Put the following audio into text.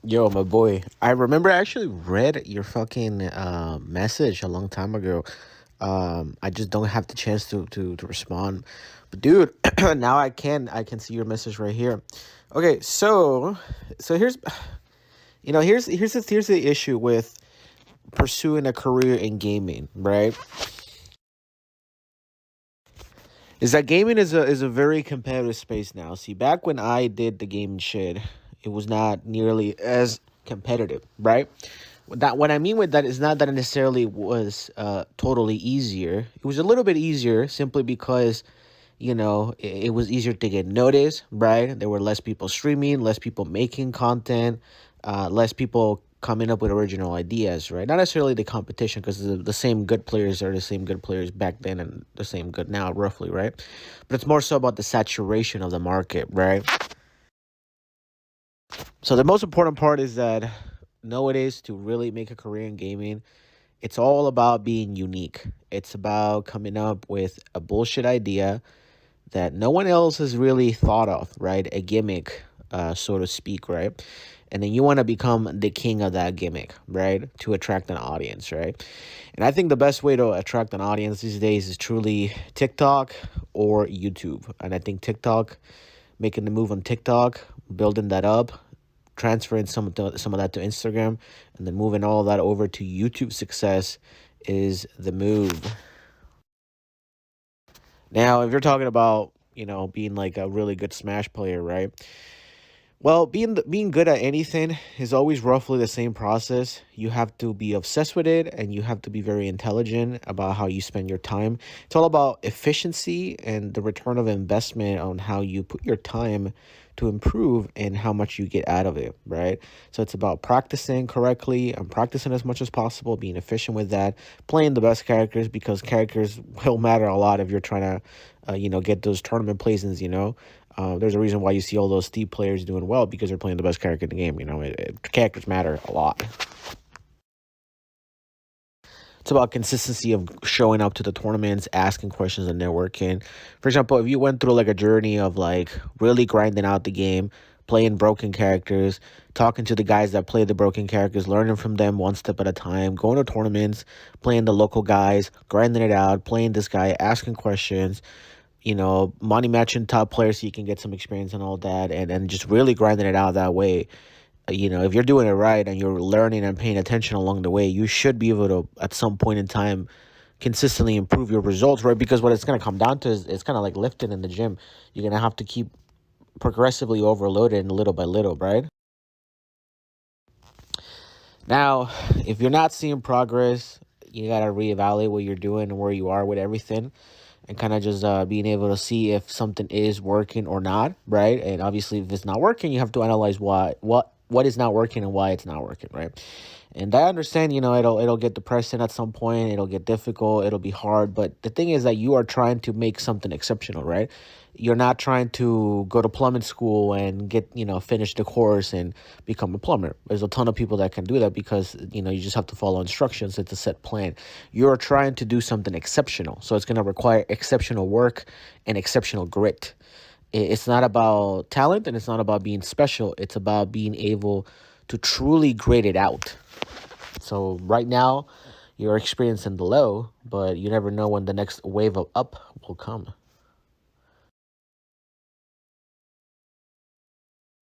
Yo, my boy. I remember I actually read your fucking message a long time ago. I just don't have the chance to respond. But dude, now I can see your message right here. Okay, so here's the issue with pursuing a career in gaming, right? Is that gaming is a very competitive space now. See, back when I did the gaming shit, it was not nearly as competitive, right? That what I mean with that is not that it necessarily was totally easier. It was a little bit easier simply because it was easier to get noticed, right? There were less people streaming, less people making content, less people coming up with original ideas, right? Not necessarily the competition, because the same good players are the same good players back then and the same good now, roughly, right? But it's more so about the saturation of the market, right? So the most important part is that nowadays, to really make a career in gaming, it's all about being unique. It's about coming up with a bullshit idea that no one else has really thought of, right? A gimmick, so to speak, right? And then you want to become the king of that gimmick, right? To attract an audience, right? And I think the best way to attract an audience these days is truly TikTok or YouTube. And I think TikTok, making the move on TikTok, building that up, transferring some of that to Instagram, and then moving all of that over to YouTube success is the move. Now, if you're talking about, being like a really good Smash player, right? Well, being good at anything is always roughly the same process. You have to be obsessed with it, and you have to be very intelligent about how you spend your time. It's all about efficiency and the return of investment on how you put your time to improve and how much you get out of it, right? So it's about practicing correctly and practicing as much as possible, being efficient with that, playing the best characters, because characters will matter a lot if you're trying to, get those tournament placings. There's a reason why you see all those Steve players doing well, because they're playing the best character in the game. Characters matter a lot. It's about consistency of showing up to the tournaments, asking questions, and networking. For example, if you went through like a journey of like really grinding out the game, playing broken characters, talking to the guys that play the broken characters, learning from them one step at a time, going to tournaments, playing the local guys, grinding it out, playing this guy, asking questions, money matching top players so you can get some experience and all that, and just really grinding it out that way. If you're doing it right and you're learning and paying attention along the way, you should be able to, at some point in time, consistently improve your results, right? Because what it's going to come down to is it's kind of like lifting in the gym. You're going to have to keep progressively overloaded little by little, right? Now, if you're not seeing progress, you got to reevaluate what you're doing and where you are with everything, and kind of just being able to see if something is working or not, right? And obviously, if it's not working, you have to analyze what is not working and why it's not working, right? And I understand, it'll get depressing at some point, it'll get difficult, it'll be hard, but the thing is that you are trying to make something exceptional, right? You're not trying to go to plumbing school and get, finish the course and become a plumber. There's a ton of people that can do that because, you just have to follow instructions. It's a set plan. You're trying to do something exceptional. So it's going to require exceptional work and exceptional grit. It's not about talent and it's not about being special. It's about being able to truly grade it out. So right now, you're experiencing the low, but you never know when the next wave of up will come.